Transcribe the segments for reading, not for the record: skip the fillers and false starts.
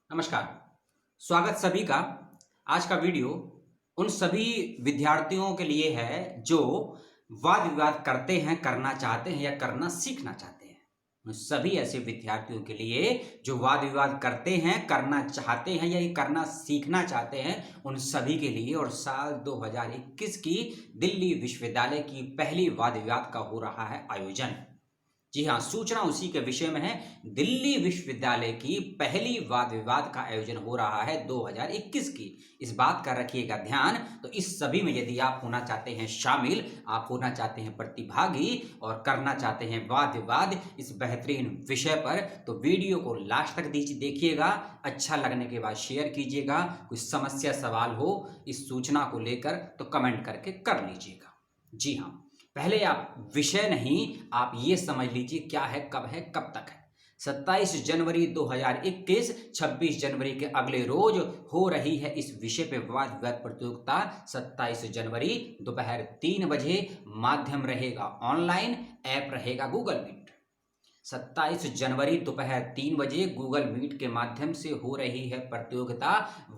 नमस्कार। स्वागत सभी का। आज का वीडियो उन सभी विद्यार्थियों के लिए है जो वाद विवाद करते हैं, करना चाहते हैं या करना सीखना चाहते हैं। उन सभी ऐसे विद्यार्थियों के लिए जो वाद विवाद करते हैं, करना चाहते हैं या ये करना सीखना चाहते हैं, उन सभी के लिए और साल 2021 की दिल्ली विश्वविद्यालय की पहली वाद विवाद का हो रहा है आयोजन। जी हाँ, सूचना उसी के विषय में है। दिल्ली विश्वविद्यालय की पहली वाद विवाद का आयोजन हो रहा है 2021 की। इस बात का रखिएगा ध्यान। तो इस सभी में यदि आप होना चाहते हैं शामिल, आप होना चाहते हैं प्रतिभागी और करना चाहते हैं वाद विवाद इस बेहतरीन विषय पर, तो वीडियो को लास्ट तक देखिएगा। अच्छा लगने के बाद शेयर कीजिएगा। कोई समस्या सवाल हो इस सूचना को लेकर तो कमेंट करके कर लीजिएगा। जी हाँ, पहले आप विषय नहीं, आप ये समझ लीजिए क्या है, कब तक है। 27 जनवरी 2021, 26 जनवरी के अगले रोज हो रही है इस विषय पे वाद विवाद प्रतियोगिता। 27 जनवरी दोपहर 3 बजे। माध्यम रहेगा ऑनलाइन, ऐप रहेगा गूगल मीट। 27 जनवरी दोपहर 3 बजे गूगल मीट के माध्यम से हो रही है प्रतियोगिता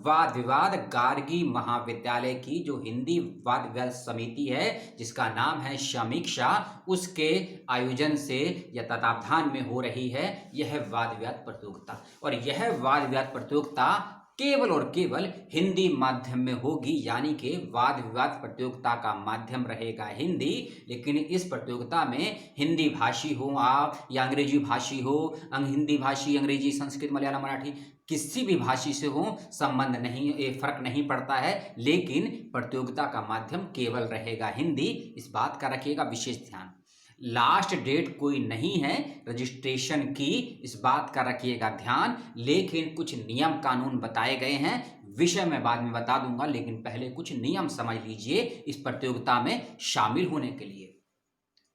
वाद विवाद। गार्गी महाविद्यालय की जो हिंदी वाद विवाद समिति है, जिसका नाम है समीक्षा, उसके आयोजन से या तत्वावधान में हो रही है यह वाद विवाद प्रतियोगिता। और यह वाद विवाद प्रतियोगिता केवल और केवल हिंदी माध्यम में होगी, यानी कि वाद विवाद प्रतियोगिता का माध्यम रहेगा हिंदी। लेकिन इस प्रतियोगिता में हिंदी भाषी हो आप या अंग्रेजी भाषी हो, हिंदी भाषी, अंग्रेजी, संस्कृत, मलयालम, मराठी, किसी भी भाषी से हो, संबंध नहीं, ये फर्क नहीं पड़ता है। लेकिन प्रतियोगिता का माध्यम केवल रहेगा हिंदी। इस बात का रखिएगा विशेष ध्यान। लास्ट डेट कोई नहीं है रजिस्ट्रेशन की, इस बात का रखिएगा ध्यान। लेकिन कुछ नियम कानून बताए गए हैं, विषय मैं बाद में बता दूंगा, लेकिन पहले कुछ नियम समझ लीजिए इस प्रतियोगिता में शामिल होने के लिए।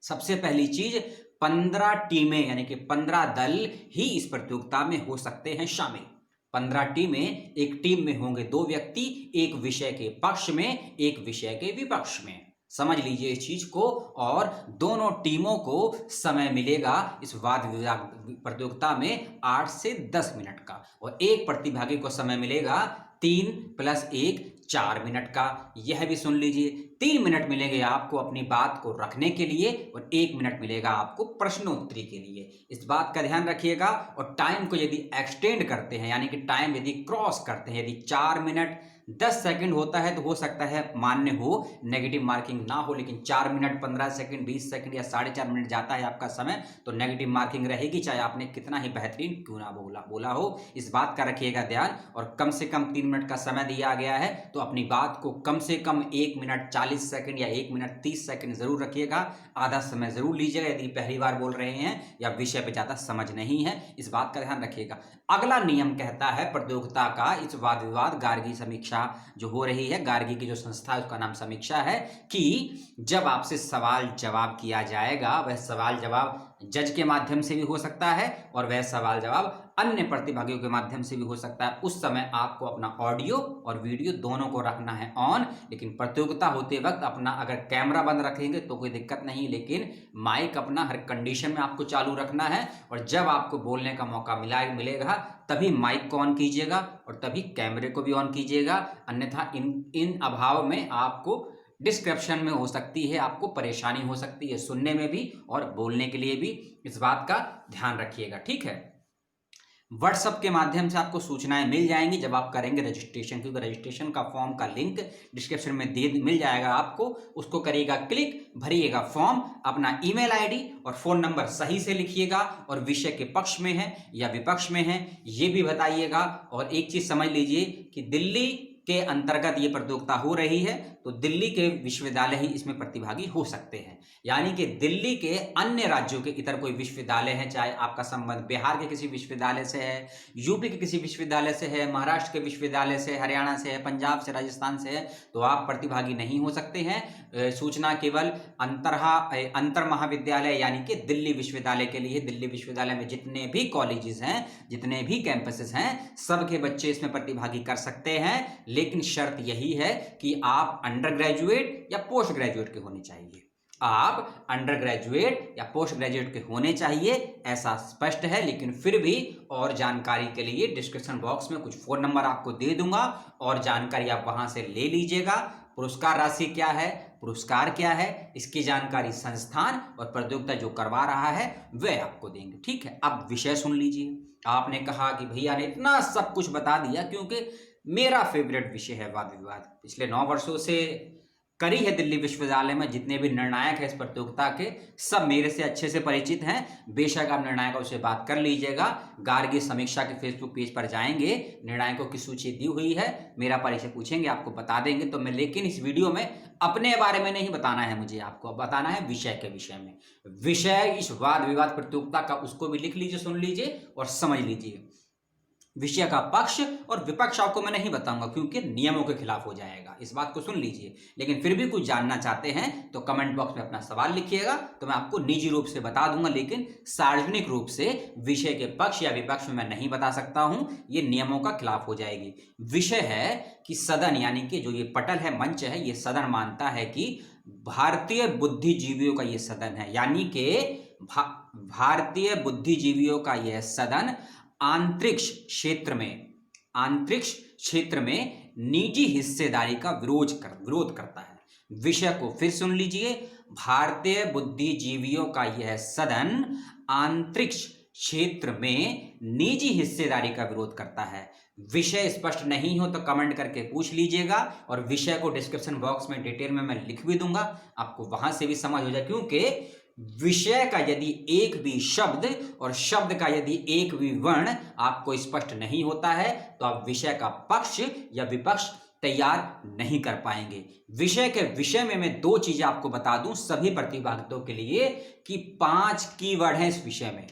सबसे पहली चीज, 15 टीमें यानी कि 15 दल ही इस प्रतियोगिता में हो सकते हैं शामिल। 15 टीमें, एक टीम में होंगे 2 व्यक्ति, एक विषय के पक्ष में, एक विषय के विपक्ष में। समझ लीजिए इस चीज को। और दोनों टीमों को समय मिलेगा इस वाद विवाद प्रतियोगिता में 8 से 10 मिनट का, और एक प्रतिभागी को समय मिलेगा 3 + 1 4 मिनट का। यह भी सुन लीजिए, 3 मिनट मिलेंगे आपको अपनी बात को रखने के लिए और 1 मिनट मिलेगा आपको प्रश्नोत्तरी के लिए। इस बात का ध्यान रखिएगा। और टाइम को यदि एक्सटेंड करते हैं, यानी कि टाइम यदि क्रॉस करते हैं, यदि 4 मिनट 10 सेकंड होता है तो हो सकता है मान्य हो, नेगेटिव मार्किंग ना हो। लेकिन 4 मिनट 15 सेकंड 20 सेकंड या 4.5 मिनट जाता है आपका समय, तो नेगेटिव मार्किंग रहेगी, चाहे आपने कितना ही बेहतरीन क्यों ना बोला हो। इस बात का रखिएगा ध्यान। और कम से कम 3 मिनट का समय दिया गया है, तो अपनी बात को कम से कम 1 मिनट 40 सेकंड या 1 मिनट 30 सेकंड जरूर रखिएगा। आधा समय जरूर लीजिएगा यदि पहली बार बोल रहे हैं या विषय पे ज्यादा समझ नहीं है। इस बात का ध्यान रखिएगा। अगला नियम कहता है प्रतियोगिता का, इस वाद विवाद गार्गी समीक्षा जो हो रही है, गार्गी की जो संस्था है उसका नाम समीक्षा है, कि जब आपसे सवाल जवाब किया जाएगा, वह सवाल जवाब जज के माध्यम से भी हो सकता है और वह सवाल जवाब अन्य प्रतिभागियों के माध्यम से भी हो सकता है। उस समय आपको अपना ऑडियो और वीडियो दोनों को रखना है ऑन। लेकिन प्रतियोगिता होते वक्त अपना अगर कैमरा बंद रखेंगे तो कोई दिक्कत नहीं, लेकिन माइक अपना हर कंडीशन में आपको चालू रखना है। और जब आपको बोलने का मौका मिलेगा तभी माइक को ऑन कीजिएगा और तभी कैमरे को भी ऑन कीजिएगा। अन्यथा इन अभाव में आपको डिस्क्रिप्शन में हो सकती है, आपको परेशानी हो सकती है सुनने में भी और बोलने के लिए भी। इस बात का ध्यान रखिएगा, ठीक है। व्हाट्सएप के माध्यम से आपको सूचनाएं मिल जाएंगी जब आप करेंगे रजिस्ट्रेशन, क्योंकि रजिस्ट्रेशन का फॉर्म का लिंक डिस्क्रिप्शन में मिल जाएगा आपको। उसको करिएगा क्लिक, भरिएगा फॉर्म, अपना ईमेल आईडी और फोन नंबर सही से लिखिएगा, और विषय के पक्ष में है या विपक्ष में है ये भी बताइएगा। और एक चीज समझ लीजिए कि दिल्ली के अंतर्गत ये प्रतियोगिता हो रही है, तो दिल्ली के विश्वविद्यालय ही इसमें प्रतिभागी हो सकते हैं। यानी कि दिल्ली के अन्य राज्यों के इतर कोई विश्वविद्यालय है, चाहे आपका संबंध बिहार के किसी विश्वविद्यालय से है, यूपी के किसी विश्वविद्यालय से है, महाराष्ट्र के विश्वविद्यालय से, हरियाणा से है, पंजाब से, राजस्थान से है, तो आप प्रतिभागी नहीं हो सकते हैं। सूचना केवल अंतर महाविद्यालय यानी कि दिल्ली विश्वविद्यालय के लिए। दिल्ली विश्वविद्यालय में जितने भी कॉलेजेस हैं, जितने भी कैंपसेस हैं, सबके बच्चे इसमें प्रतिभागी कर सकते हैं। लेकिन शर्त यही है कि आप अंडर ग्रेजुएट या पोस्ट ग्रेजुएट के होने चाहिए। आप अंडर ग्रेजुएट या पोस्ट ग्रेजुएट के होने चाहिए, ऐसा स्पष्ट है। लेकिन फिर भी और जानकारी के लिए डिस्क्रिप्शन बॉक्स में कुछ फ़ोन नंबर आपको दे दूंगा और जानकारी आप वहां से ले लीजिएगा। पुरस्कार राशि क्या है, पुरस्कार क्या है, इसकी जानकारी संस्थान और प्रतियोगिता जो करवा रहा है वह आपको देंगे। ठीक है, अब विषय सुन लीजिए। आपने कहा कि भैया ने इतना सब कुछ बता दिया, क्योंकि मेरा फेवरेट विषय है वाद विवाद। पिछले 9 वर्षों से करी है दिल्ली विश्वविद्यालय में। जितने भी निर्णायक हैं इस प्रतियोगिता के, सब मेरे से अच्छे से परिचित हैं। बेशक आप निर्णायकों से बात कर लीजिएगा। गार्गी समीक्षा के फेसबुक पेज पर जाएंगे, निर्णायकों की सूची दी हुई है, मेरा परिचय पूछेंगे, आपको बता देंगे। तो मैं, लेकिन इस वीडियो में अपने बारे में नहीं बताना है मुझे, आपको बताना है विषय के विषय में। विषय इस वाद विवाद प्रतियोगिता का, उसको भी लिख लीजिए, सुन लीजिए और समझ लीजिए। विषय का पक्ष और विपक्ष आपको मैं नहीं बताऊंगा, क्योंकि नियमों के खिलाफ हो जाएगा। इस बात को सुन लीजिए। लेकिन फिर भी कुछ जानना चाहते हैं तो कमेंट बॉक्स में अपना सवाल लिखिएगा, तो मैं आपको निजी रूप से बता दूंगा। लेकिन सार्वजनिक रूप से विषय के पक्ष या विपक्ष में मैं नहीं बता सकता हूं, ये नियमों का खिलाफ हो जाएगी। विषय है कि सदन, यानी कि जो ये पटल है, मंच है, ये सदन मानता है कि भारतीय बुद्धिजीवियों का ये सदन है, यानी कि भारतीय बुद्धिजीवियों का यह सदन अंतरिक्ष क्षेत्र में निजी हिस्सेदारी का विरोध करता है। विषय को फिर सुन लीजिए। भारतीय बुद्धिजीवियों का यह सदन अंतरिक्ष क्षेत्र में निजी हिस्सेदारी का विरोध करता है। विषय स्पष्ट नहीं हो तो कमेंट करके पूछ लीजिएगा, और विषय को डिस्क्रिप्शन बॉक्स में डिटेल में मैं लिख भी दूंगा, आपको वहां से भी समझ हो जाए। क्योंकि विषय का यदि एक भी शब्द और शब्द का यदि एक भी वर्ण आपको स्पष्ट नहीं होता है तो आप विषय का पक्ष या विपक्ष तैयार नहीं कर पाएंगे। विषय के विषय में मैं 2 चीजें आपको बता दूं सभी प्रतिभागियों के लिए, कि 5 कीवर्ड हैं इस विषय में।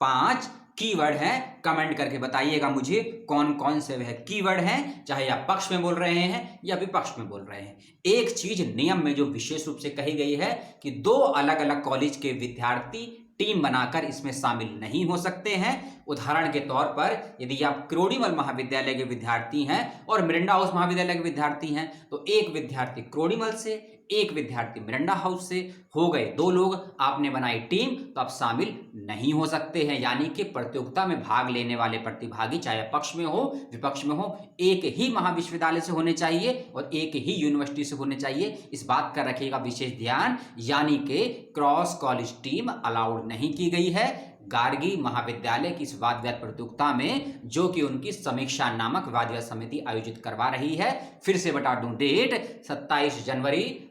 5 कीवर्ड हैं। कमेंट करके बताइएगा मुझे कौन कौन से वह कीवर्ड हैं, चाहे आप पक्ष में बोल रहे हैं या विपक्ष में बोल रहे हैं। एक चीज नियम में जो विशेष रूप से कही गई है कि 2 अलग अलग कॉलेज के विद्यार्थी टीम बनाकर इसमें शामिल नहीं हो सकते हैं। उदाहरण के तौर पर यदि आप क्रोड़ीमल महाविद्यालय के विद्यार्थी हैं और मिरांडा हाउस महाविद्यालय के विद्यार्थी हैं, तो एक विद्यार्थी क्रोड़ीमल से, एक विद्यार्थी मिरांडा हाउस से, हो गए 2 लोग, आपने बनाई टीम, तो आप शामिल नहीं हो सकते हैं। यानी कि प्रतियोगिता में भाग लेने वाले प्रतिभागी चाहे पक्ष में हो विपक्ष में हो, एक ही महाविश्वविद्यालय से होने चाहिए और एक ही यूनिवर्सिटी से होने चाहिए। इस बात का रखिएगा विशेष ध्यान। यानी कि क्रॉस कॉलेज टीम अलाउड नहीं की गई है गार्गी महाविद्यालय की इस वाद विवाद प्रतियोगिता में, जो कि उनकी समीक्षा नामक वाद विवाद समिति आयोजित करवा रही है। फिर से बता दूं डेट, 27 जनवरी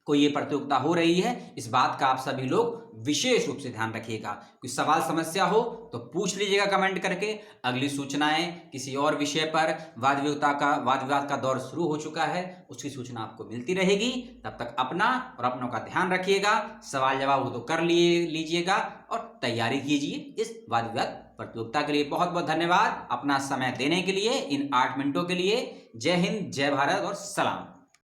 को ये प्रतियोगिता हो रही है। इस बात का आप सभी लोग विशेष रूप से ध्यान रखिएगा। कोई सवाल समस्या हो तो पूछ लीजिएगा कमेंट करके। अगली सूचनाएं किसी और विषय पर, वाद विवाद का दौर शुरू हो चुका है, उसकी सूचना आपको मिलती रहेगी। तब तक अपना और अपनों का ध्यान रखिएगा। सवाल जवाब हो तो कर लीजिएगा और तैयारी कीजिए इस वाद विवाद प्रतियोगिता के लिए। बहुत बहुत धन्यवाद अपना समय देने के लिए, इन 8 मिनटों के लिए। जय हिंद, जय भारत और सलाम।